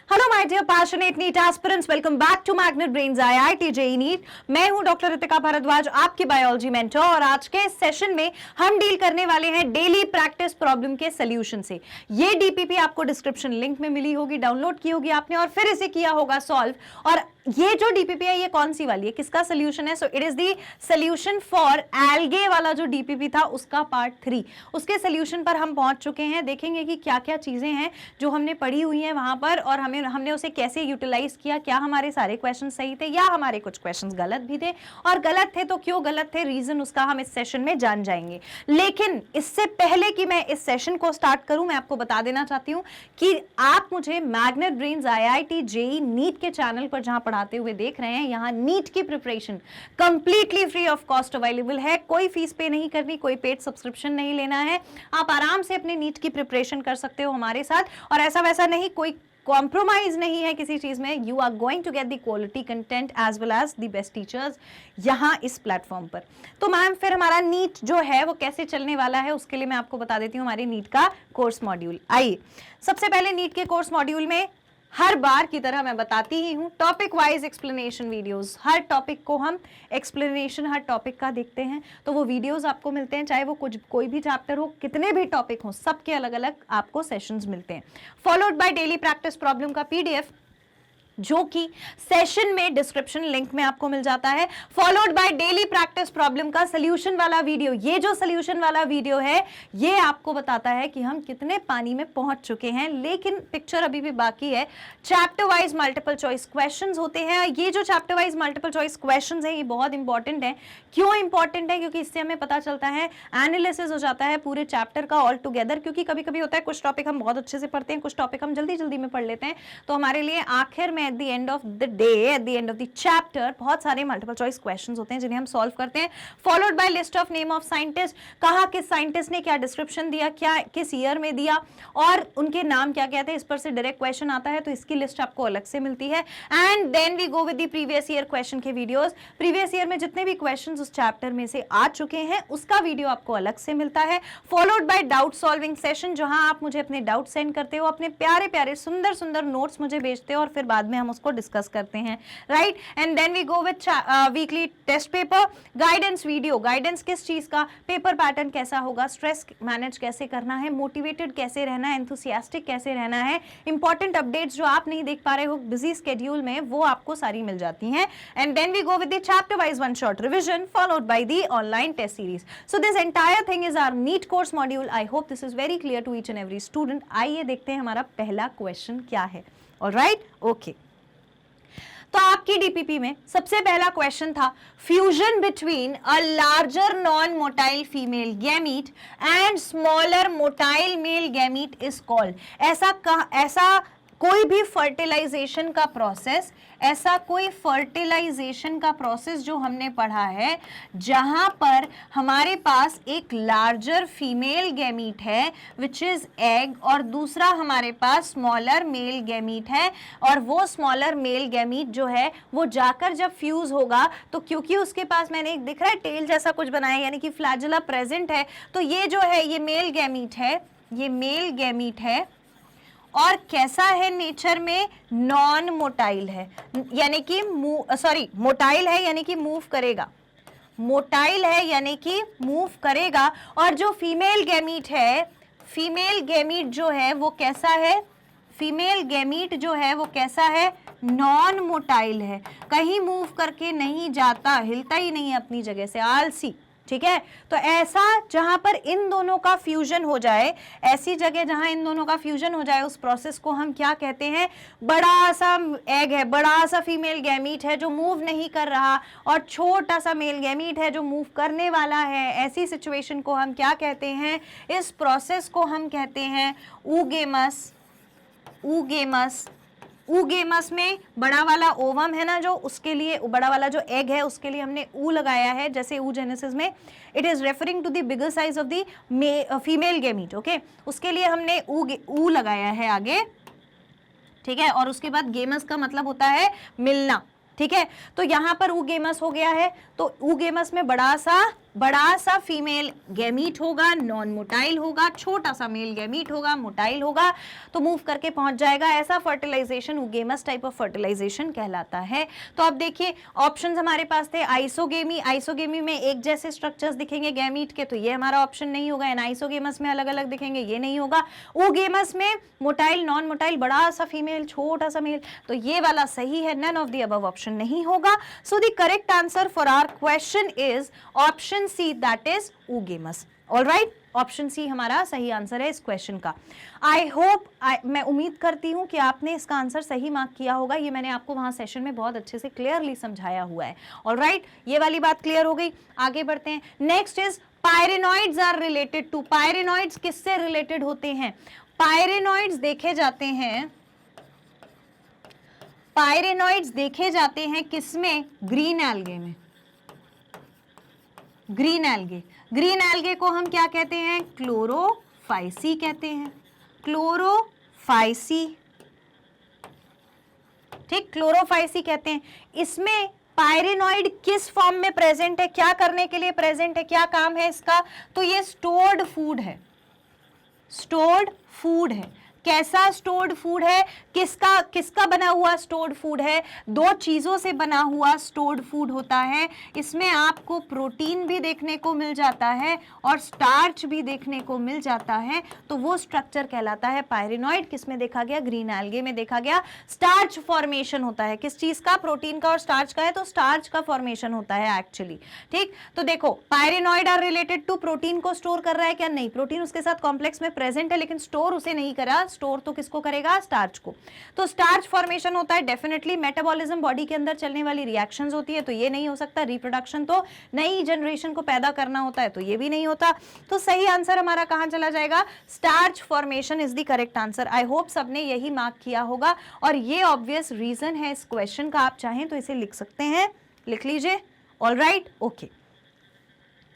Hello my dear passionate NEET aspirants, welcome back to Magnet Brains IIT JEE NEET. मैं हूं doctor Ritika Bhardwaj, आपकी biology mentor, और आज के सेशन में हम डील करने वाले हैं डेली प्रैक्टिस प्रॉब्लम के सॉल्यूशन से। ये डीपीपी आपको डिस्क्रिप्शन लिंक में मिली होगी, डाउनलोड की होगी आपने और फिर इसे किया होगा सॉल्व। और ये जो डीपीपी है ये कौन सी वाली है, किसका सोल्यूशन है? So it is the solution for algae वाला जो डीपीपी था उसका पार्ट 3। उसके सोल्यूशन पर हम पहुंच चुके हैं। देखेंगे कि क्या क्या चीजें हैं जो हमने पढ़ी हुई हैं वहां पर और हमने उसे कैसे यूटिलाइज किया, क्या हमारे सारे क्वेश्चन सही थे या हमारे कुछ क्वेश्चन गलत भी थे, और गलत थे तो क्यों गलत थे, रीजन उसका हम इस सेशन में जान जाएंगे। लेकिन इससे पहले कि मैं इस सेशन को स्टार्ट करूं, मैं आपको बता देना चाहती हूं कि आप मुझे Magnet Brains IIT JEE NEET के चैनल पर जहां पढ़ाते हुए देख रहे हैं, यहां नीट की preparation completely free of cost available है। कोई फीस पे नहीं करनी, कोई पेड सब्सक्रिप्शन नहीं लेना है। आप आराम से अपने नीट की प्रिपरेशन कर सकते हो हमारे साथ, और ऐसा वैसा नहीं, कोई कॉम्प्रोमाइज नहीं है किसी चीज में। You are going to get the quality content as well as the best teachers यहां इस प्लेटफॉर्म पर। तो मैम फिर हमारा नीट जो है वो कैसे चलने वाला है, उसके लिए मैं आपको बता देती हूँ हमारे नीट का कोर्स मॉड्यूल। आइए, सबसे पहले नीट के कोर्स मॉड्यूल में हर बार की तरह मैं बताती ही हूं, टॉपिक वाइज एक्सप्लेनेशन वीडियोस। हर टॉपिक को हम एक्सप्लेनेशन हर टॉपिक का देखते हैं, तो वो वीडियोस आपको मिलते हैं, चाहे वो कोई भी चैप्टर हो, कितने भी टॉपिक हो, सबके अलग अलग आपको सेशंस मिलते हैं। Followed by daily practice problem का पीडीएफ, जो कि सेशन में डिस्क्रिप्शन लिंक में आपको मिल जाता है। Followed by daily practice problem का सोल्यूशन वाला वीडियो। ये जो सोल्यूशन वाला वीडियो है ये आपको बताता है कि हम कितने पानी में पहुंच चुके हैं, लेकिन पिक्चर अभी भी बाकी है। Chapter wise multiple choice questions होते हैं। ये जो chapter wise multiple choice questions हैं ये बहुत इंपॉर्टेंट है। क्यों इंपॉर्टेंट है? क्योंकि इससे हमें पता चलता है, एनालिसिस हो जाता है पूरे चैप्टर का ऑल टुगेदर। क्योंकि कभी कभी होता है कुछ टॉपिक हम बहुत अच्छे से पढ़ते हैं, कुछ टॉपिक हम जल्दी जल्दी में पढ़ लेते हैं, तो हमारे लिए आखिर में at the end of the day, at the end of the chapter बहुत सारे मल्टीपल चॉइस क्वेश्चंस होते हैं जिन्हें हम सॉल्व करते हैं। Followed by list of name of scientist, कहा किस साइंटिस्ट ने क्या डिस्क्रिप्शन दिया, क्या किस ईयर में दिया और उनके नाम क्या क्या थे, इस पर से डायरेक्ट क्वेश्चन आता है तो इसकी लिस्ट आपको अलग से मिलती है। And then we go with the previous year question के वीडियोस। प्रीवियस ईयर में जितने भी क्वेश्चंस उस चैप्टर में से आ चुके हैं उसका वीडियो आपको अलग से मिलता है। Followed by doubt solving session, जहां आप मुझे अपने डाउट सेंड करते हो, अपने प्यारे प्यारे सुंदर सुंदर नोट्स मुझे भेजते हो और फिर बाद में हम उसको डिस्कस करते हैं, right. And then we go with weekly test paper, guidance video. Guidance किस चीज का, पेपर पैटर्न कैसा होगा, स्ट्रेस मैनेज कैसे करना है, मोटिवेटेड कैसे रहना है, एंथुसियास्टिक कैसे रहना है, इंपॉर्टेंट अपडेट्स जो आप नहीं देख पा रहे हो बिजी स्केड्यूल में, वो आपको सारी मिल जाती हैं। And then we go with the chapter wise one shot revision followed by the online test series. So this entire thing is our NEET course module. I hope this is very clear to each and every student. आइए देखते हैं हमारा पहला question क्या है। Alright, okay. तो आपकी DPP में सबसे पहला क्वेश्चन था, fusion between a larger non motile female gamete and smaller motile male gamete is called. ऐसा कोई भी फर्टिलाइजेशन का प्रोसेस, ऐसा कोई फर्टिलाइजेशन का प्रोसेस जो हमने पढ़ा है जहां पर हमारे पास एक लार्जर फीमेल गैमीट है विच इज एग, और दूसरा हमारे पास स्मॉलर मेल गैमीट है, और वो स्मॉलर मेल गैमीट जो है वो जाकर जब फ्यूज होगा तो क्योंकि उसके पास, मैंने एक दिख रहा है टेल जैसा कुछ बनाया, यानी कि फ्लैजेला प्रेजेंट है, तो ये जो है ये मेल गैमीट है, ये मेल गैमीट है और कैसा है नेचर में, नॉन मोटाइल है, यानी कि मोटाइल है यानी कि मूव करेगा, मोटाइल है यानी कि मूव करेगा। और जो फीमेल गैमीट है, फीमेल गैमीट जो है वो कैसा है, फीमेल गैमीट जो है वो कैसा है, नॉन मोटाइल है, कहीं मूव करके नहीं जाता, हिलता ही नहीं है अपनी जगह से, आलसी, ठीक है। तो ऐसा जहां पर इन दोनों का फ्यूजन हो जाए, ऐसी जगह जहां इन दोनों का फ्यूजन हो जाए, उस प्रोसेस को हम क्या कहते हैं, बड़ा सा एग है, बड़ा सा फीमेल गैमीट है जो मूव नहीं कर रहा, और छोटा सा मेल गैमीट है जो मूव करने वाला है। ऐसी सिचुएशन को हम क्या कहते हैं, इस प्रोसेस को हम कहते हैं ऊगेमस। ऊगेमस, ऊगेमस में बड़ा वाला ओवम है ना, जो उसके लिए बड़ा वाला जो एग है उसके लिए हमने ऊ लगाया है, जैसे ऊजेनेसिस में it is referring to the bigger size of the female gamete, okay, उसके लिए हमने ऊ लगाया है आगे, ठीक है। और उसके बाद गेमस का मतलब होता है मिलना, ठीक है। तो यहां पर ऊगेमस हो गया है, तो ऊगेमस में बड़ा सा बड़ा सा फीमेल गैमीट होगा, नॉन मोटाइल होगा, छोटा सा मेल गैमीट होगा, मोटाइल होगा, तो मूव करके पहुंच जाएगा। ऐसा फर्टिलाइजेशन यूगेमस टाइप ऑफ फर्टिलाइजेशन कहलाता है। तो अब देखिए ऑप्शंस हमारे पास थे आइसोगेमी, आइसोगेमी में एक जैसे स्ट्रक्चर्स दिखेंगे गैमीट के, तो ये हमारा ऑप्शन नहीं होगा। एनाइसोगेमस में अलग अलग दिखेंगे, ये नहीं होगा। ऊगेमस में मोटाइल, नॉन मोटाइल, बड़ा सा फीमेल, छोटा सा मेल, तो ये वाला सही है। None of the above option नहीं होगा। So the correct answer for our question is option C, that is oogamous. Alright, option C हमारा सही आंसर है इस क्वेश्चन का। आई होप, मैं उम्मीद करती हूं कि आपने इसका आंसर सही मार्क किया होगा। ये मैंने आपको वहां सेशन में बहुत अच्छे से क्लियरली समझाया हुआ है। ऑलराइट, ये वाली बात क्लियर हो गई। आगे बढ़ते हैं। Next is pyrenoids are related to. Pyrenoids किससे रिलेटेड होते हैं? पायरेनॉइड्स देखे जाते हैं, पायरेनॉइड्स देखे जाते हैं किसमें? ग्रीन एल्गे में। ग्रीन एल्गे, ग्रीन एल्गे को हम क्या कहते हैं? क्लोरोफाइसी कहते हैं। क्लोरोफाइसी, ठीक, क्लोरोफाइसी कहते हैं। इसमें पायरेनॉइड किस फॉर्म में प्रेजेंट है? क्या करने के लिए प्रेजेंट है? क्या काम है इसका? तो ये स्टोर्ड फूड है। स्टोर्ड फूड है। कैसा स्टोर्ड फूड है? किसका किसका बना हुआ स्टोर्ड फूड है? दो चीजों से बना हुआ स्टोर्ड फूड होता है। इसमें आपको प्रोटीन भी देखने को मिल जाता है और स्टार्च भी देखने को मिल जाता है, तो वो स्ट्रक्चर कहलाता है पायरेनॉइड। किसमें देखा गया? ग्रीन एल्गे में देखा गया। स्टार्च फॉर्मेशन होता है, किस चीज का? प्रोटीन का और स्टार्च का है, तो स्टार्च का फॉर्मेशन होता है एक्चुअली। ठीक, तो देखो पायरेनॉइड आर रिलेटेड टू, प्रोटीन को स्टोर कर रहा है क्या? नहीं, प्रोटीन उसके साथ कॉम्प्लेक्स में प्रेजेंट है लेकिन स्टोर उसे नहीं करा। स्टोर तो किसको करेगा? स्टार्च को। तो स्टार्च फॉर्मेशन होता है डेफिनेटली। मेटाबॉलिज्म, बॉडी के अंदर चलने वाली रिएक्शंस होती है, तो ये नहीं हो सकता। रिप्रोडक्शन तो नई जनरेशन को पैदा करना होता है, तो ये भी नहीं होता। तो सही आंसर हमारा कहां चला जाएगा? Starch formation is the correct answer. I hope सबने यही मार्क किया होगा और ये ऑब्वियस रीजन है इस क्वेश्चन का। आप चाहें तो इसे लिख सकते हैं, लिख लीजिए। Alright, okay.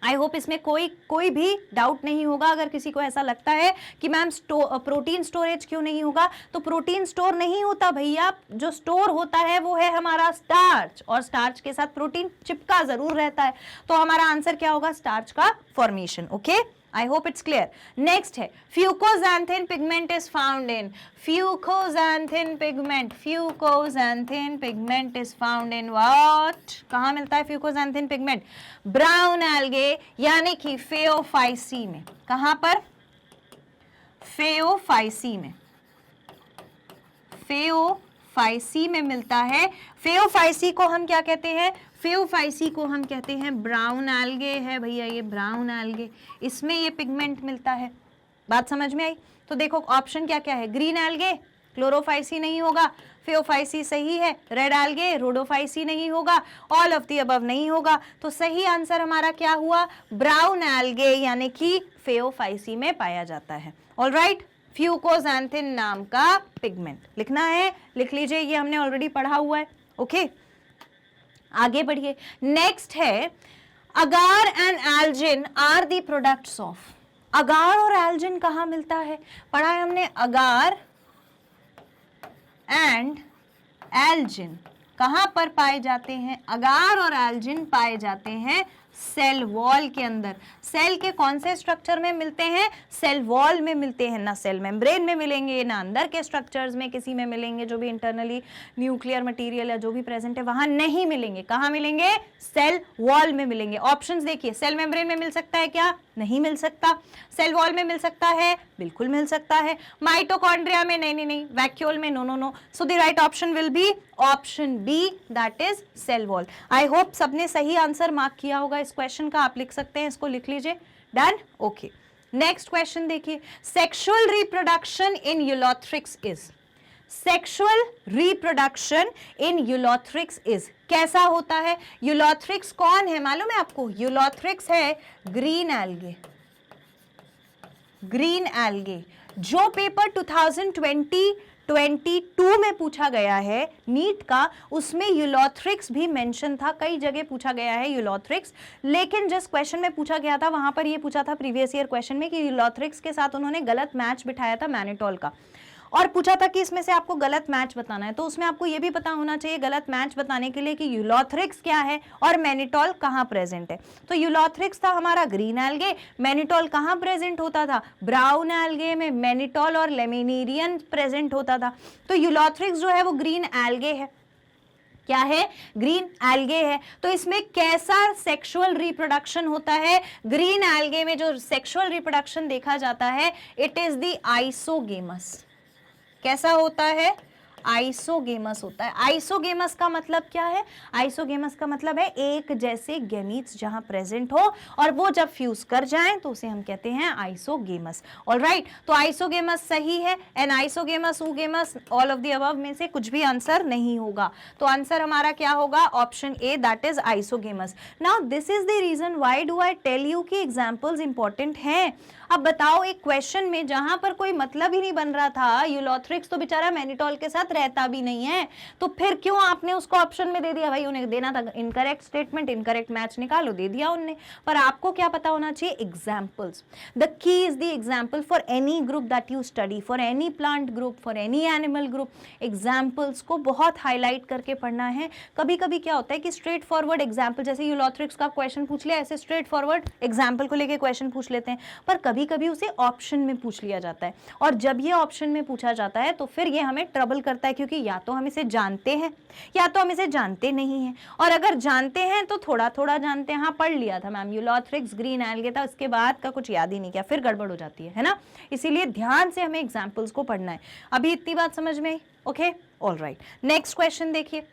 आई होप इसमें कोई भी डाउट नहीं होगा। अगर किसी को ऐसा लगता है कि मैम प्रोटीन स्टोरेज क्यों नहीं होगा, तो प्रोटीन स्टोर नहीं होता भैया। जो स्टोर होता है वो है हमारा स्टार्च, और स्टार्च के साथ प्रोटीन चिपका जरूर रहता है। तो हमारा आंसर क्या होगा? स्टार्च का formation. Okay, I hope it's clear. Next है fucoxanthin pigment is found in. Fucoxanthin pigment. Fucoxanthin pigment is found in what? कहाँ मिलता है fucoxanthin pigment? Brown algae यानी कि Phaeophyceae में। कहाँ पर? Phaeophyceae में। Phaeophyceae में मिलता है। Phaeophyceae को हम क्या कहते हैं? Phaeophyceae को हम कहते हैं ब्राउन एल्गे है भैया, ये ब्राउन एल्गे, इसमें ये पिगमेंट मिलता है। बात समझ में आई? तो देखो ऑप्शन क्या क्या है? ग्रीन एल्गे, क्लोरोफाइसी नहीं होगा, Phaeophyceae सही है, रेड एल्गे, रोडोफाइसी नहीं होगा, ऑल ऑफ द अबव नहीं होगा। तो सही आंसर हमारा क्या हुआ? ब्राउन एल्गे यानी कि Phaeophyceae में पाया जाता है। ऑलराइट, फ्यूकोजैंथिन नाम का पिगमेंट लिखना है, लिख लीजिए, ये हमने ऑलरेडी पढ़ा हुआ है। ओके, आगे बढ़िए। नेक्स्ट है agar and algin are the products of. Agar और एल्जिन कहाँ मिलता है? पढ़ा है हमने, अगार एंड एल्जिन कहाँ पर पाए जाते हैं? अगार और एल्जिन पाए जाते हैं सेल वॉल के अंदर। सेल के कौन से स्ट्रक्चर में मिलते हैं? सेल वॉल में मिलते हैं। ना सेल मेम्ब्रेन में मिलेंगे, ना अंदर के स्ट्रक्चर्स में किसी में मिलेंगे, जो भी इंटरनली न्यूक्लियर मटेरियल या जो भी प्रेजेंट है वहां नहीं मिलेंगे। कहां मिलेंगे? सेल वॉल में मिलेंगे। ऑप्शंस देखिए, सेल मेम्ब्रेन में मिल सकता है क्या? नहीं मिल सकता। सेल वॉल में मिल सकता है? बिल्कुल मिल सकता है। माइटोकॉन्ड्रिया में? नहीं। वैक्यूल में? No. So the right option will be option B, that is cell wall. I hope सबने सही आंसर मार्क किया होगा इस क्वेश्चन का। आप लिख सकते हैं, इसको लिख लीजिए। Done, okay. नेक्स्ट क्वेश्चन देखिए, sexual reproduction in Ulothrix is. Sexual reproduction in Ulothrix is कैसा होता है? यूलोथ्रिक्स कौन है मालूम है आपको? यूलोथ्रिक्स है ग्रीन एल्गे। ग्रीन एल्गे जो पेपर 2022 में पूछा गया है नीट का, उसमें यूलोथ्रिक्स भी मेंशन था। कई जगह पूछा गया है यूलोथ्रिक्स, लेकिन जिस क्वेश्चन में पूछा गया था वहां पर ये पूछा था प्रीवियस ईयर क्वेश्चन में कि यूलोथ्रिक्स के साथ उन्होंने गलत मैच बिठाया था मैनिटोल का। और पूछा था कि इसमें से आपको गलत मैच बताना है, तो उसमें आपको ये भी पता होना चाहिए गलत मैच बताने के लिए कि यूलोथ्रिक्स क्या है और मैनिटोल कहाँ प्रेजेंट है। तो यूलोथ्रिक्स था हमारा ग्रीन एल्गे, मैनिटोल कहाँ प्रेजेंट होता था, ब्राउन एल्गे में मैनिटोल और लेमिनेरियन प्रेजेंट होता था। तो यूलोथ्रिक्स जो है वो ग्रीन एल्गे है, क्या है, ग्रीन एल्गे है। तो इसमें कैसा सेक्सुअल रिप्रोडक्शन होता है, ग्रीन एल्गे में जो सेक्सुअल रिप्रोडक्शन देखा जाता है इट इज द आइसोगेमस। कैसा होता है, आइसोगेमस होता है। आइसोगेमस का मतलब क्या है, आइसोगेमस का मतलब है एक जैसे गैमीट्स जहां प्रेजेंट हो और वो जब फ्यूज कर जाएं तो उसे हम कहते हैं आइसोगेमस। ऑलराइट, तो आइसोगेमस सही है। And isogamous, oogamous, all of the above में से कुछ भी आंसर नहीं होगा। तो आंसर हमारा क्या होगा, option A, that is isogamous. Now this is the reason why do I tell you कि एग्जांपल्स इंपॉर्टेंट हैं। अब बताओ एक क्वेश्चन में जहां पर कोई मतलब ही नहीं बन रहा था, यूलोथ्रिक्स तो बेचारा मैनिटोल के साथ रहता भी नहीं है, तो फिर क्यों आपने उसको ऑप्शन में दे दिया, भाई उन्हें देना था इनकरेक्ट स्टेटमेंट, इनकरेक्ट मैच निकालो, दे दिया उनने। पर आपको क्या पता होना चाहिए, examples. The key is the example for any group that you study, for any plant group, for any animal group. Examples को बहुत हाईलाइट करके पढ़ना है। कभी कभी क्या होता है कि स्ट्रेट फॉरवर्ड एग्जाम्पल, जैसे यूलोथ्रिक्स का क्वेश्चन पूछ लिया, ऐसे स्ट्रेट फॉरवर्ड एग्जाम्पल को लेके क्वेश्चन पूछ लेते हैं, पर कभी कभी उसे ऑप्शन में पूछ लिया जाता है। और जब ये ऑप्शन में पूछा जाता है तो फिर ये हमें ट्रबल करता है, क्योंकि या तो हम इसे जानते हैं या तो हम इसे जानते नहीं हैं। और अगर जानते हैं तो थोड़ा थोड़ा जानते हैं, हाँ पढ़ लिया था मैम यूलोथ्रिक्स ग्रीन एल्गे था, उसके बाद का कुछ याद ही नहीं किया, फिर गड़बड़ हो जाती है ना। इसीलिए ध्यान से हमें एग्जाम्पल्स को पढ़ना है। अभी इतनी बात समझ में आई, ओके, ऑलराइट। नेक्स्ट क्वेश्चन देखिए।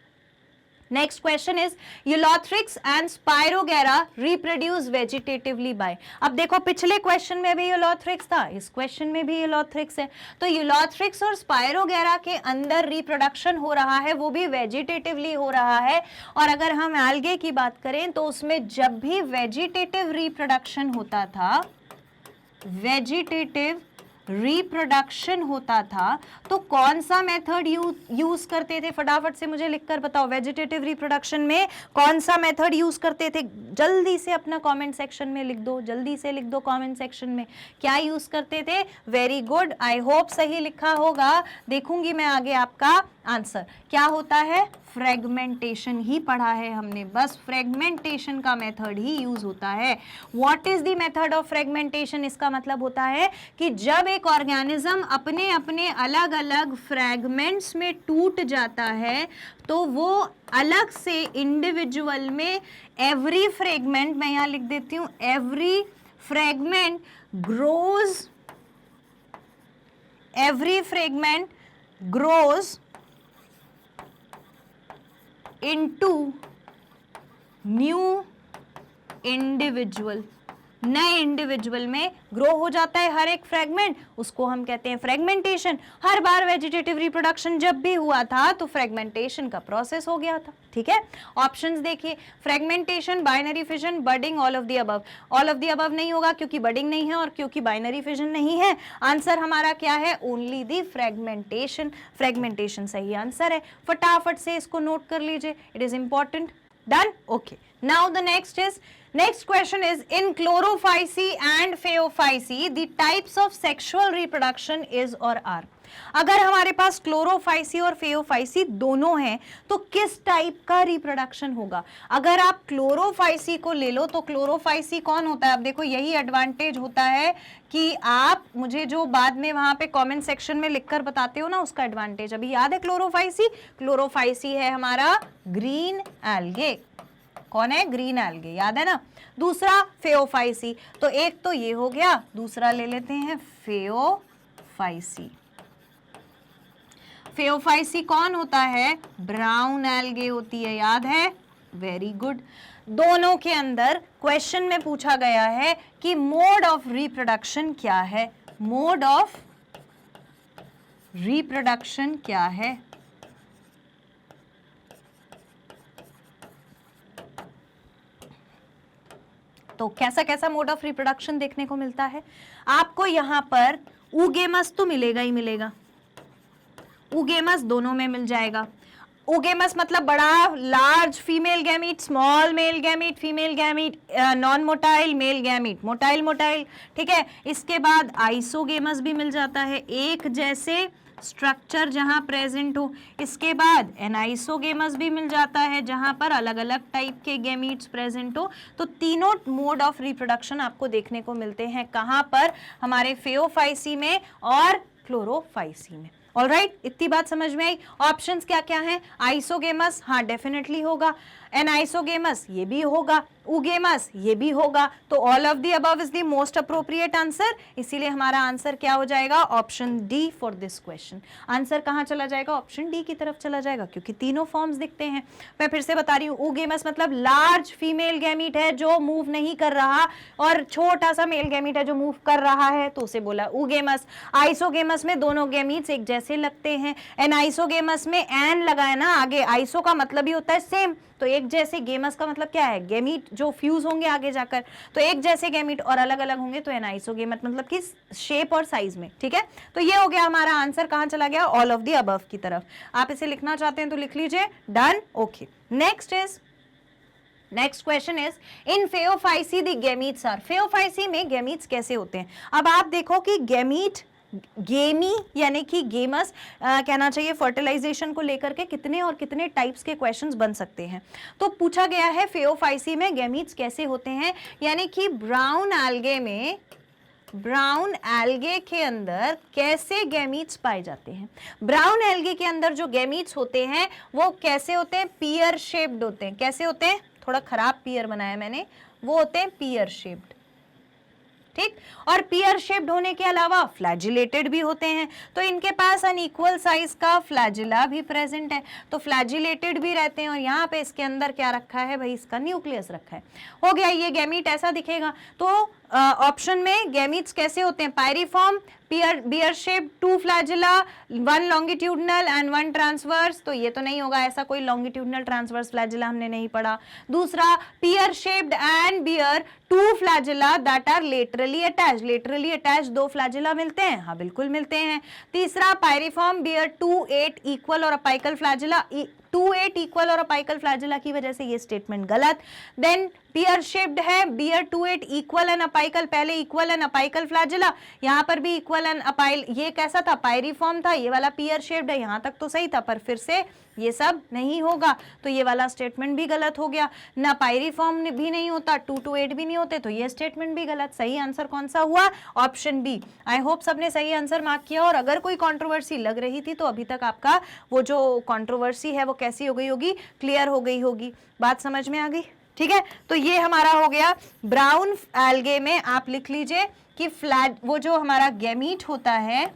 Next question is Ulothrix and Spirogyra reproduce vegetatively by. अब देखो पिछले क्वेश्चन में भी यूलोथ्रिक्स था, इस क्वेश्चन में भी यूलोथ्रिक्स है। तो यूलोथ्रिक्स और स्पायरोगेरा के अंदर रिप्रोडक्शन हो रहा है, वो भी वेजिटेटिवली हो रहा है। और अगर हम एल्गे की बात करें तो उसमें जब भी वेजिटेटिव रिप्रोडक्शन होता था, वेजिटेटिव रिप्रोडक्शन होता था, तो कौन सा मेथड यूज करते थे, फटाफट से मुझे लिखकर बताओ। वेजिटेटिव रिप्रोडक्शन में कौन सा मेथड यूज करते थे, जल्दी से अपना कमेंट सेक्शन में लिख दो, जल्दी से लिख दो कमेंट सेक्शन में, क्या यूज करते थे। वेरी गुड, आई होप सही लिखा होगा, देखूंगी मैं आगे आपका आंसर। क्या होता है, फ्रेगमेंटेशन ही पढ़ा है हमने, बस फ्रेगमेंटेशन का मेथड ही यूज होता है। What is the method of fragmentation, इसका मतलब होता है कि जब एक ऑर्गेनिज्म अपने अपने अलग अलग फ्रैगमेंट्स में टूट जाता है तो वो अलग से इंडिविजुअल में एवरी फ्रेगमेंट, मैं यहां लिख देती हूं, every fragment grows, every fragment grows into new individual, नए इंडिविजुअल में ग्रो हो जाता है हर एक फ्रेगमेंट, उसको हम कहते हैं फ्रेगमेंटेशन। हर बार वेजिटेटिव रिप्रोडक्शन जब भी हुआ था तो फ्रेगमेंटेशन का प्रोसेस हो गया था, ठीक है। ऑप्शंस देखिए, fragmentation, binary fission, budding, all of the above. All of the above नहीं होगा क्योंकि बडिंग नहीं है और क्योंकि बाइनरी फिजन नहीं है। आंसर हमारा क्या है, ओनली द फ्रेगमेंटेशन। फ्रेगमेंटेशन सही आंसर है, फटाफट से इसको नोट कर लीजिए, it is important. Done? Okay. Now the next question is in Chlorophyce and Phaeophyce the types of sexual reproduction is or are। अगर हमारे पास क्लोरोफाइसी और फेओफाइसी दोनों हैं तो किस टाइप का रिप्रोडक्शन होगा। अगर आप क्लोरोफाइसी को ले लो तो क्लोरोफाइसी कौन होता है, अब देखो यही एडवांटेज होता है कि आप मुझे जो बाद में वहां पे कमेंट सेक्शन में लिखकर बताते हो ना, उसका एडवांटेज अभी याद है। क्लोरोफाइसी, क्लोरोफाइसी है हमारा ग्रीन एल्गे, कौन है, ग्रीन एल्गे, याद है ना। दूसरा फेओफाइसी, तो एक तो ये हो गया, दूसरा ले लेते हैं फेओफाइसी। फेओफाइसी कौन होता है, ब्राउन एल्गे होती है, याद है, वेरी गुड। दोनों के अंदर क्वेश्चन में पूछा गया है कि मोड ऑफ रिप्रोडक्शन क्या है, मोड ऑफ रिप्रोडक्शन क्या है। तो कैसा कैसा मोड ऑफ रिप्रोडक्शन देखने को मिलता है आपको, यहां पर ऊगेमस तो मिलेगा ही मिलेगा, ऊगेमस दोनों में मिल जाएगा। ऊगेमस मतलब बड़ा, large female gamete, small male gamete, female gamete, non motile male gamete, motile motile, ठीक है। इसके बाद आइसोगेमस भी मिल जाता है, एक जैसे स्ट्रक्चर जहां प्रेजेंट हो। इसके बाद एनाइसोगेमस भी मिल जाता है जहां पर अलग अलग टाइप के गैमीट्स प्रेजेंट हो। तो तीनों मोड ऑफ रिप्रोडक्शन आपको देखने को मिलते हैं कहां पर, हमारे फेओफाइसी में और क्लोरोफाइसी में। ऑलराइट, इतनी बात समझ में आई। ऑप्शंस क्या क्या हैं? आइसोगेमस, हाँ डेफिनेटली होगा। एनाइसोगेमस, ये भी होगा। उगेमस, ये भी होगा। तो all of the above is the most appropriate answer. इसीलिए हमारा आंसर क्या हो जाएगा? Option D for this question. Answer कहां चला जाएगा? ऑप्शन डी की तरफ चला जाएगा, क्योंकि तीनों फॉर्म्स दिखते हैं। मैं फिर से बता रही हूँ, उगेमस मतलब लार्ज फीमेल गैमीट है जो मूव नहीं कर रहा, और छोटा सा मेल गैमीट है जो मूव कर रहा है, तो उसे बोला उगेमस। आइसोगेमस में दोनों गैमीट्स एक जैसे लगते हैं। एनाइसोगेमस में एन लगाए ना आगे, आइसो का मतलब ही होता है सेम, तो एक जैसे। गेमस का मतलब क्या है? गैमीट जो फ्यूज होंगे आगे जाकर, तो एक जैसे गैमीट और अलग अलग होंगे, तो एनाइसोगेमस मतलब कि शेप और साइज में। ठीक है, तो ये हो गया हमारा आंसर। कहां चला गया? ऑल ऑफ द अबव की तरफ। आप इसे लिखना चाहते हैं तो लिख लीजिए, done. Okay, next question is in phaeophyceae the gametes are. Phaeophyceae में गैमीट्स कैसे होते हैं? अब आप देखो कि गैमीट, गेमी यानी कि गेमस कहना चाहिए, फर्टिलाइजेशन को लेकर के कितने और कितने टाइप्स के क्वेश्चंस बन सकते हैं। तो पूछा गया है फेओफाइसी में गैमीट्स कैसे होते हैं, यानी कि ब्राउन एल्गे के अंदर कैसे गैमीट्स पाए जाते हैं। ब्राउन एल्गे के अंदर जो गैमीट्स होते हैं वो कैसे होते हैं? पीयर शेप्ड होते हैं। कैसे होते हैं? थोड़ा खराब पीयर बनाया मैंने, वो होते हैं पीयर शेप्ड। ठीक, और पीयर शेप्ड होने के अलावा फ्लैजिलेटेड भी होते हैं। तो इनके पास अनइक्वल साइज का फ्लैजिला भी प्रेजेंट है, तो फ्लैजिलेटेड भी रहते हैं। और यहाँ पे इसके अंदर क्या रखा है भाई? इसका न्यूक्लियस रखा है। हो गया, ये गैमीट ऐसा दिखेगा। तो ऑप्शन में गैमीट्स कैसे होते हैं? Pyriform, pear shape, 2 flagella, 1 longitudinal and 1 transverse. तो ये तो नहीं होगा, ऐसा कोई लॉन्गिट्यूडनल ट्रांसवर्स फ्लैजिला हमने नहीं पढ़ा। दूसरा, pear shaped and bear 2 flagella that are laterally attached. Laterally attached 2 flagella मिलते हैं, हाँ बिल्कुल मिलते हैं। तीसरा, पायरिफॉर्म, बियर 2, 8 इक्वल और अपाइकल फ्लैजिला। 2, 8 इक्वल और अपाइकल फ्लैजिला की वजह से ये स्टेटमेंट गलत। देन पियर शेप्ड है, बियर 2, 8 इक्वल एंड अपाइकल, पहले इक्वल एंड अपाइकल फ्लैजिला, यहाँ पर भी इक्वल एंड अपाइल। ये कैसा था? पायरिफॉर्म था, ये वाला पियर शेप्ड है, यहाँ तक तो सही था, पर फिर से ये सब नहीं होगा, तो ये वाला स्टेटमेंट भी गलत हो गया। ना पायरिफॉर्म भी नहीं होता, 2 to 8 भी नहीं होते, तो ये स्टेटमेंट भी गलत। सही आंसर कौन सा हुआ? Option B. आई होप सबने सही आंसर मार्क किया, और अगर कोई कंट्रोवर्सी लग रही थी तो अभी तक आपका वो जो कंट्रोवर्सी है वो कैसी हो गई होगी? क्लियर हो गई होगी। बात समझ में आ गई? ठीक है, तो ये हमारा हो गया ब्राउन एल्गे में। आप लिख लीजिए कि वो जो हमारा गैमीट होता है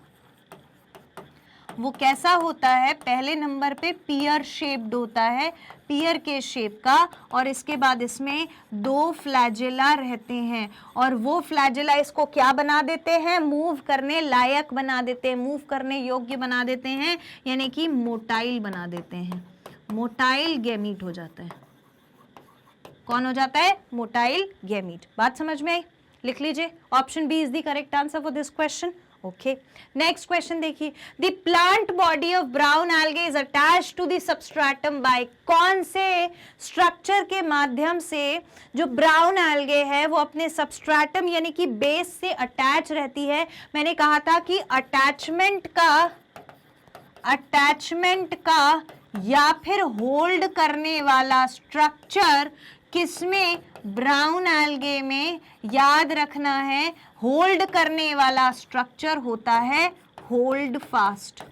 वो कैसा होता है? पहले नंबर पे पियर शेप्ड होता है, पियर के शेप का, और इसके बाद इसमें 2 फ्लैजिला रहते हैं, और वो फ्लैजिला इसको क्या बना देते हैं? मूव करने लायक बना देते हैं, मूव करने योग्य बना देते हैं, यानी कि मोटाइल बना देते हैं। मोटाइल गैमीट हो जाता है। कौन हो जाता है? Motile gamete. बात समझ में आई? लिख लीजिए, option B is the correct answer for this question. Okay, next question देखिए, the plant body of brown algae is attached to the substratum by. कौन से स्ट्रक्चर के माध्यम से जो ब्राउन एल्गे है वो अपने सबस्ट्रेटम यानी कि बेस से अटैच रहती है? मैंने कहा था कि अटैचमेंट का या फिर होल्ड करने वाला स्ट्रक्चर किसमें? ब्राउन एल्गे में। याद रखना है, होल्ड करने वाला स्ट्रक्चर होता है होल्ड फास्ट।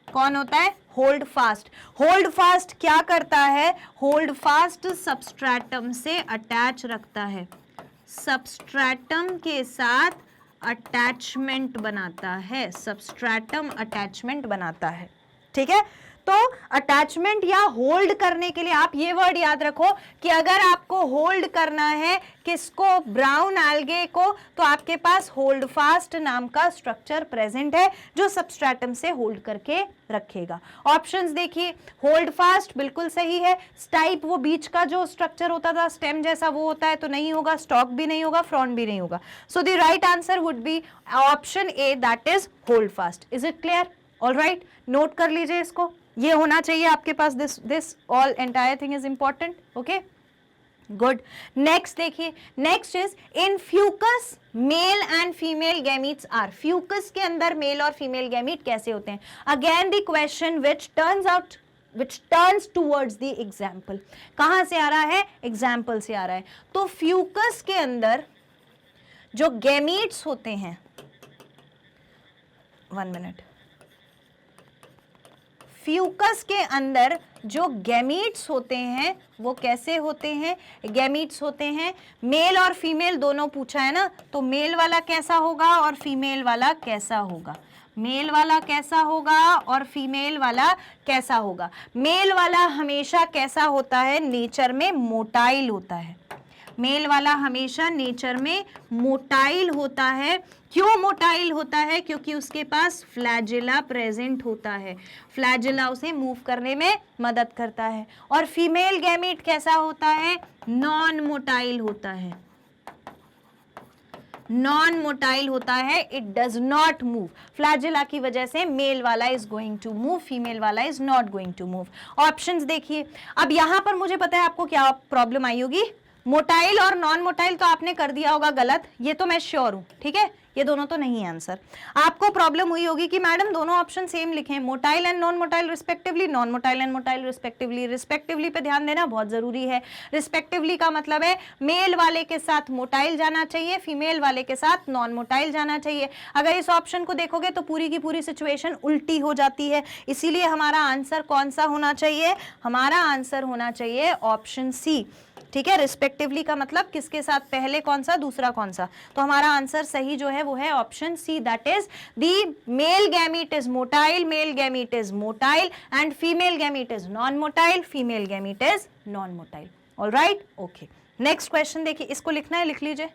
कौन होता है? Hold fast. होल्ड फास्ट क्या करता है? होल्ड फास्ट सबस्ट्रेटम से अटैच रखता है, सबस्ट्रेटम के साथ अटैचमेंट बनाता है, सबस्ट्रेटम अटैचमेंट बनाता है। ठीक है, तो अटैचमेंट या होल्ड करने के लिए आप ये वर्ड याद रखो कि अगर आपको होल्ड करना है किसको? ब्राउन एल्गे को, तो आपके पास होल्ड फास्ट नाम का स्ट्रक्चर प्रेजेंट है जो सबस्ट्रेटम से होल्ड करके रखेगा। ऑप्शंस देखिए, होल्ड फास्ट बिल्कुल सही है। स्टाइप वो बीच का जो स्ट्रक्चर होता था स्टेम जैसा वो होता है, तो नहीं होगा। स्टॉक भी नहीं होगा, फ्रॉन्ट भी नहीं होगा। So the right answer would be option A, that is holdfast. Is it clear? Alright, note कर लीजिए इसको, ये होना चाहिए आपके पास। This all entire thing is important. Okay, good. Next देखिए, next is in fucus male and female gametes are. Fucus के अंदर मेल और फीमेल गैमीट कैसे होते हैं? Again the question which turns towards the example. कहां से आ रहा है? एग्जाम्पल से आ रहा है। तो फ्यूकस के अंदर जो गैमीट्स होते हैं, 1 मिनट, फ्यूकस के अंदर जो गैमीट्स होते हैं वो कैसे होते हैं? गैमीट्स होते हैं मेल और फीमेल दोनों पूछा है ना, तो मेल वाला कैसा होगा और फीमेल वाला कैसा होगा? मेल वाला कैसा होगा और फीमेल वाला कैसा होगा? मेल वाला हमेशा कैसा होता है? नेचर में मोटाइल होता है। मेल वाला हमेशा नेचर में मोटाइल होता है। क्यों मोटाइल होता है? क्योंकि उसके पास फ्लैजिला प्रेजेंट होता है। फ्लैजिला उसे मूव करने में मदद करता है। और फीमेल गैमीट कैसा होता है? नॉन मोटाइल होता है। नॉन मोटाइल होता है, it does not move. Flagella की वजह से मेल वाला is going to move, female वाला is not going to move. Options देखिए। अब यहां पर मुझे पता है आपको क्या प्रॉब्लम आई होगी। मोटाइल और नॉन मोटाइल तो आपने कर दिया होगा गलत, ये तो मैं श्योर हूं, ठीक है, ये दोनों तो नहीं है आंसर। आपको प्रॉब्लम हुई होगी कि मैडम दोनों ऑप्शन सेम लिखें, motile and non motile respectively, non motile and motile respectively. Respectively पे ध्यान देना बहुत जरूरी है। रिस्पेक्टिवली का मतलब है मेल वाले के साथ मोटाइल जाना चाहिए, फीमेल वाले के साथ नॉन मोटाइल जाना चाहिए। अगर इस ऑप्शन को देखोगे तो पूरी की पूरी सिचुएशन उल्टी हो जाती है। इसीलिए हमारा आंसर कौन सा होना चाहिए? हमारा आंसर होना चाहिए ऑप्शन सी, ठीक है। रिस्पेक्टिवली का मतलब किसके साथ, पहले कौन सा दूसरा कौन सा। तो हमारा आंसर सही जो है वो है option C, that is the male gamete is motile, male gamete is motile and female gamete is non motile, female gamete is non motile. Alright, okay. Next question देखिए, इसको लिखना है, लिख लीजिए,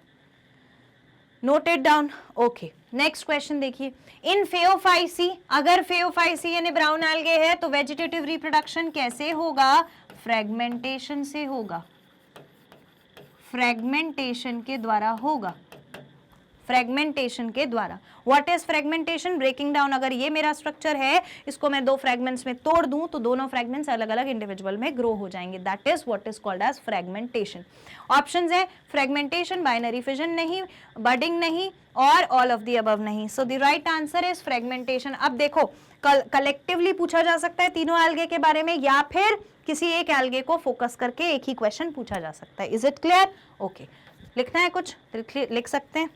note it down. Okay, next question देखिए। In फेओफाइसी, अगर फेओफाइसी यानी brown algae है तो वेजिटेटिव रिप्रोडक्शन कैसे होगा? फ्रेगमेंटेशन से होगा, फ्रेगमेंटेशन के द्वारा होगा, फ्रेगमेंटेशन के द्वारा। What is fragmentation? Breaking down. अगर ये मेरा स्ट्रक्चर है, इसको मैं दो फ्रेगमेंट्स में तोड़ दूं तो दोनों फ्रेगमेंट्स अलग अलग इंडिविजुअल में ग्रो हो जाएंगे, that is what is called as fragmentation. Options है फ्रेगमेंटेशन, बाइनरी फिजन नहीं, बडिंग नहीं और ऑल ऑफ द अबव नहीं। So the right answer is fragmentation. अब देखो, कलेक्टिवली पूछा जा सकता है तीनों एल्गे के बारे में, या फिर किसी एक एल्गे को फोकस करके एक ही क्वेश्चन पूछा जा सकता है। Is it clear? ओके, लिखना है कुछ, लिख सकते हैं।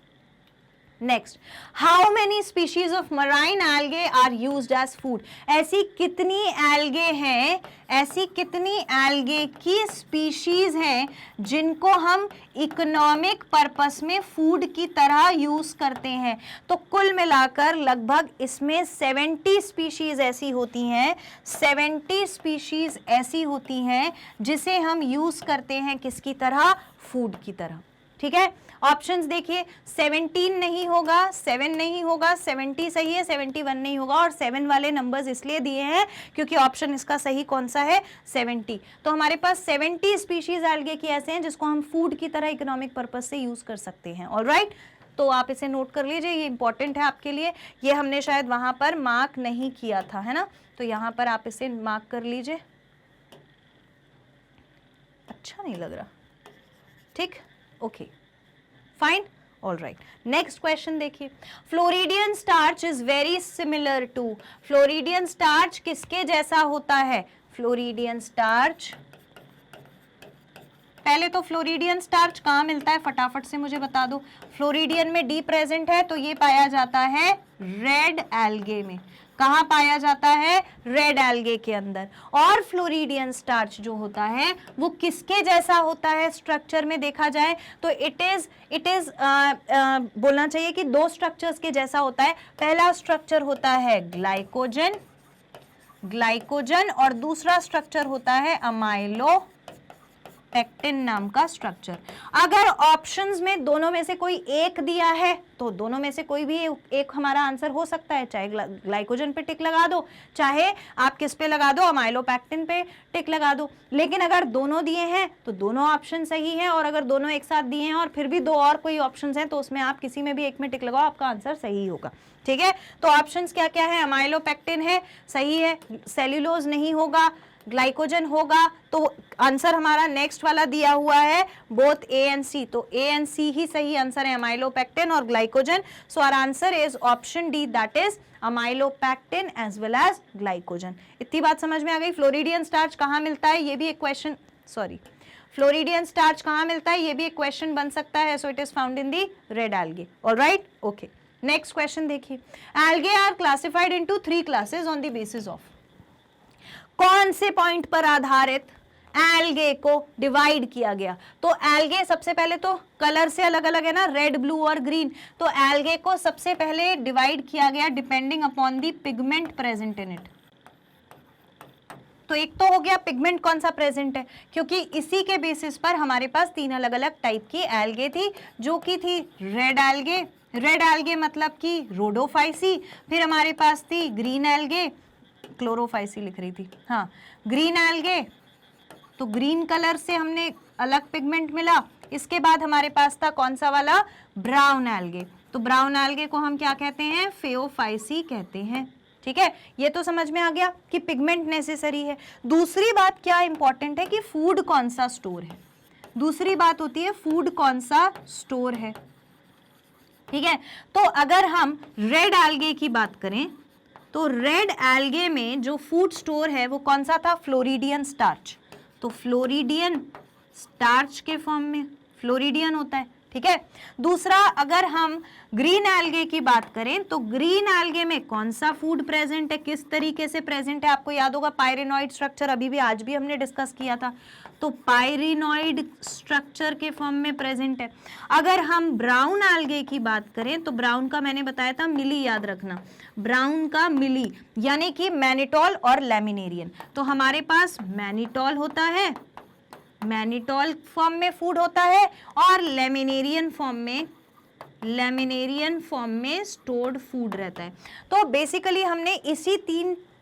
Next, how many species of marine algae are used as food? ऐसी कितनी एल्गे हैं, ऐसी कितनी एल्गे की स्पीशीज हैं जिनको हम इकोनॉमिक पर्पस में फूड की तरह यूज करते हैं? तो कुल मिलाकर लगभग इसमें 70 स्पीशीज ऐसी होती हैं, 70 स्पीशीज ऐसी होती हैं जिसे हम यूज करते हैं किसकी तरह? फूड की तरह, ठीक है। ऑप्शंस देखिए, 17 नहीं होगा, 7 नहीं होगा, 70 सही है, 71 नहीं होगा, और 7 वाले नंबर्स इसलिए दिए हैं क्योंकि ऑप्शन इसका सही कौन सा है? 70। तो हमारे पास 70 स्पीशीज एल्गे की ऐसे हैं जिसको हम फूड की तरह इकोनॉमिक पर्पज से यूज कर सकते हैं। ऑलराइट, तो आप इसे नोट कर लीजिए, ये इंपॉर्टेंट है आपके लिए। ये हमने शायद वहां पर मार्क नहीं किया था, है ना, तो यहां पर आप इसे मार्क कर लीजिए। अच्छा नहीं लग रहा, ठीक, okay, fine, all right. Next question देखिए, floridean starch is very similar to. Floridean starch किसके जैसा होता है? फ्लोरिडियन स्टार्च, पहले तो फ्लोरिडियन स्टार्च कहाँ मिलता है फटाफट से मुझे बता दो। फ्लोरिडियन में डी प्रेजेंट है तो ये पाया जाता है रेड एल्गे में। कहाँ पाया जाता है? रेड एल्गे के अंदर। और फ्लोरिडियन स्टार्च जो होता है वो किसके जैसा होता है स्ट्रक्चर में देखा जाए तो इट इज बोलना चाहिए कि दो स्ट्रक्चर्स के जैसा होता है। पहला स्ट्रक्चर होता है ग्लाइकोजन और दूसरा स्ट्रक्चर होता है अमाइलो पेक्टिन नाम का स्ट्रक्चर। अगर ऑप्शंस में दोनों में से कोई एक दिया है तो दोनों में से कोई भी एक हमारा आंसर हो सकता है। चाहे ग्लाइकोजन पे टिक लगा दो, चाहे आप किस पे लगा दो, अमाइलोपेक्टिन पे टिक लगा दो। लेकिन अगर दोनों दिए हैं तो दोनों ऑप्शन सही हैं, और अगर दोनों एक साथ दिए हैं और फिर भी दो और कोई ऑप्शन हैं तो उसमें आप किसी में भी एक में टिक लगाओ, आपका आंसर सही होगा। ठीक है, तो ऑप्शंस क्या क्या है, अमाइलोपेक्टिन है, सही है, सेल्यूलोज नहीं होगा, ग्लाइकोजन होगा, तो आंसर हमारा नेक्स्ट वाला दिया हुआ है बोथ ए एंड सी, तो ए एंड सी ही सही आंसर है, अमाइलोपेक्टिन और glycogen. So our answer is option D, that is amylopectin as well as glycogen. इतनी बात समझ में आ गई। फ्लोरिडियन स्टार्च कहाँ मिलता है, ये भी एक क्वेश्चन, सॉरी, फ्लोरिडियन स्टार्च कहाँ मिलता है, ये भी एक क्वेश्चन बन सकता है। So it is found in the red algae. Alright, okay, next question देखिए, algae are classified into 3 classes on the basis of, कौन से पॉइंट पर आधारित एल्गे को डिवाइड किया गया। तो एल्गे सबसे पहले तो कलर से अलग अलग है ना, रेड, ब्लू और ग्रीन, तो एल्गे को सबसे पहले डिवाइड किया गया depending upon the pigment present in it. तो एक तो हो गया पिगमेंट कौन सा प्रेजेंट है, क्योंकि इसी के बेसिस पर हमारे पास 3 अलग अलग टाइप की एल्गे थी, जो कि थी रेड एल्गे, रेड एल्गे मतलब कि रोडोफाइसी, फिर हमारे पास थी ग्रीन एल्गे, क्लोरोफाइसी लिख रही थी, हाँ, ग्रीन एल्गे, तो ग्रीन कलर से हमने अलग पिगमेंट मिला। इसके बाद हमारे पास था कौन सा वाला, ब्राउन एल्गे, तो ब्राउन एल्गे को हम क्या कहते हैं, फेओफाइसी कहते हैं। ठीक है, ये तो समझ में आ गया कि पिगमेंट नेसेसरी है। दूसरी बात क्या इंपॉर्टेंट है कि फूड कौन सा स्टोर है, दूसरी बात होती है फूड कौन सा स्टोर है। ठीक है, तो अगर हम रेड एल्गे की बात करें तो रेड एल्गे में जो फूड स्टोर है वो कौन सा था, फ्लोरिडियन स्टार्च, तो फ्लोरिडियन स्टार्च के फॉर्म में फ्लोरिडियन होता है। ठीक है, दूसरा अगर हम ग्रीन एल्गे की बात करें तो ग्रीन एल्गे में कौन सा फूड प्रेजेंट है, किस तरीके से प्रेजेंट है, आपको याद होगा पायरेनॉइड स्ट्रक्चर, अभी भी आज भी हमने डिस्कस किया था, तो पायरेनॉइड स्ट्रक्चर के फॉर्म में प्रेजेंट है। अगर हम ब्राउन एल्गे की बात करें तो ब्राउन का मैंने बताया था मिली, याद रखना, ब्राउन का मिली यानी कि मैनिटॉल और लैमिनेरियन, तो हमारे पास मैनिटॉल होता है, मैनिटॉल फॉर्म में फूड होता है, और लेमिनेरियन फॉर्म में स्टोर्ड फूड रहता है। तो बेसिकली हमने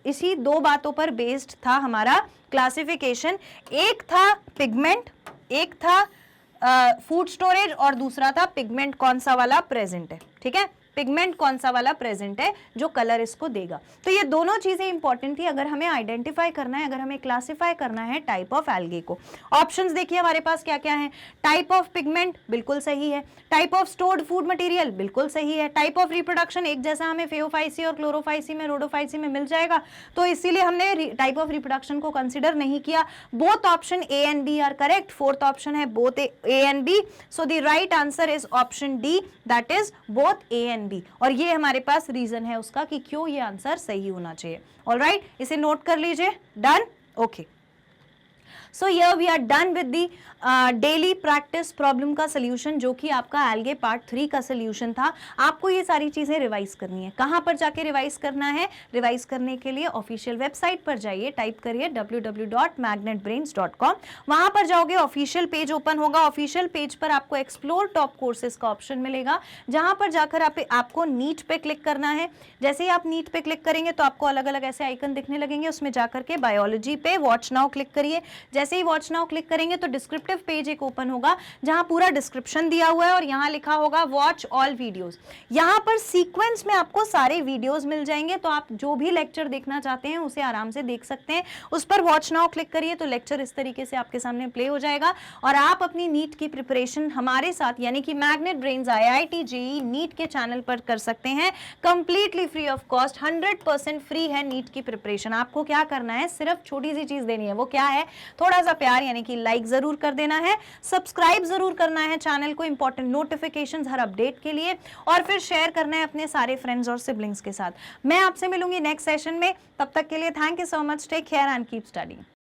इसी 2 बातों पर बेस्ड था हमारा क्लासिफिकेशन, एक था पिगमेंट, एक था फूड स्टोरेज, और दूसरा था पिगमेंट कौन सा वाला प्रेजेंट है। ठीक है, पिगमेंट कौन सा वाला प्रेजेंट है जो कलर इसको देगा। तो ये दोनों चीजें इंपॉर्टेंट थी अगर हमें आइडेंटिफाई करना है, अगर हमें क्लासिफाई करना है टाइप ऑफ एल्गे को। ऑप्शंस देखिए हमारे पास क्या क्या है, टाइप ऑफ पिगमेंट बिल्कुल सही है, type of stored food material बिल्कुल सही है, टाइप ऑफ रिप्रोडक्शन एक जैसा हमें फेओफाइसी और क्लोरोफाइसी में, रोडोफाइसी में मिल जाएगा, तो इसीलिए हमने टाइप ऑफ रिप्रोडक्शन को कंसिडर नहीं किया। Both option A and B are correct, fourth option है both A and B, so the right answer is option D, that is both A and B, और ये हमारे पास रीजन है उसका कि क्यों ये आंसर सही होना चाहिए। ऑलराइट, इसे नोट कर लीजिए, done, okay. So here we are done with the daily practice problem का सोल्यूशन, जो कि आपका एल्गे पार्ट 3 का सोल्यूशन था। आपको ये सारी चीजें रिवाइज करनी है, कहां पर जाके रिवाइज करना है, रिवाइज करने के लिए ऑफिशियल वेबसाइट पर जाइए, टाइप करिए www.magnetbrains.com, वहां पर जाओगे, ऑफिशियल पेज ओपन होगा, ऑफिशियल पेज पर आपको एक्सप्लोर टॉप कोर्सेज का ऑप्शन मिलेगा, जहां पर जाकर आपको नीट पे क्लिक करना है। जैसे ही आप नीट पे क्लिक करेंगे तो आपको अलग अलग ऐसे आइकन दिखने लगेंगे, उसमें जाकर के बायोलॉजी पे वॉच नाउ क्लिक करिए। जैसे ही वॉच नाउ क्लिक करेंगे तो डिस्क्रिप्टिव पेज एक ओपन होगा, जहां पूरा डिस्क्रिप्शन दिया हुआ है, और यहां लिखा होगा वॉच ऑल वीडियोस। यहां पर सीक्वेंस में आपको सारे वीडियोस मिल जाएंगे, तो आप जो भी लेक्चर देखना चाहते हैं उसे आराम से देख सकते हैं। उस पर वॉच नाउ क्लिक करिए तो लेक्चर इस तरीके से आपके सामने प्ले हो जाएगा, और आप अपनी नीट की प्रिपरेशन हमारे साथ यानी कि Magnet Brains IIT JEE NEET के चैनल पर कर सकते हैं, completely free of cost, 100% free है नीट की प्रिपरेशन। आपको क्या करना है, सिर्फ छोटी सी चीज देनी है, वो क्या है, थोड़ा सा प्यार, यानी कि लाइक जरूर कर देना है, सब्सक्राइब जरूर करना है चैनल को इंपॉर्टेंट नोटिफिकेशंस हर अपडेट के लिए, और फिर शेयर करना है अपने सारे फ्रेंड्स और सिबलिंग्स के साथ। मैं आपसे मिलूंगी नेक्स्ट सेशन में, तब तक के लिए thank you so much, take care and keep studying.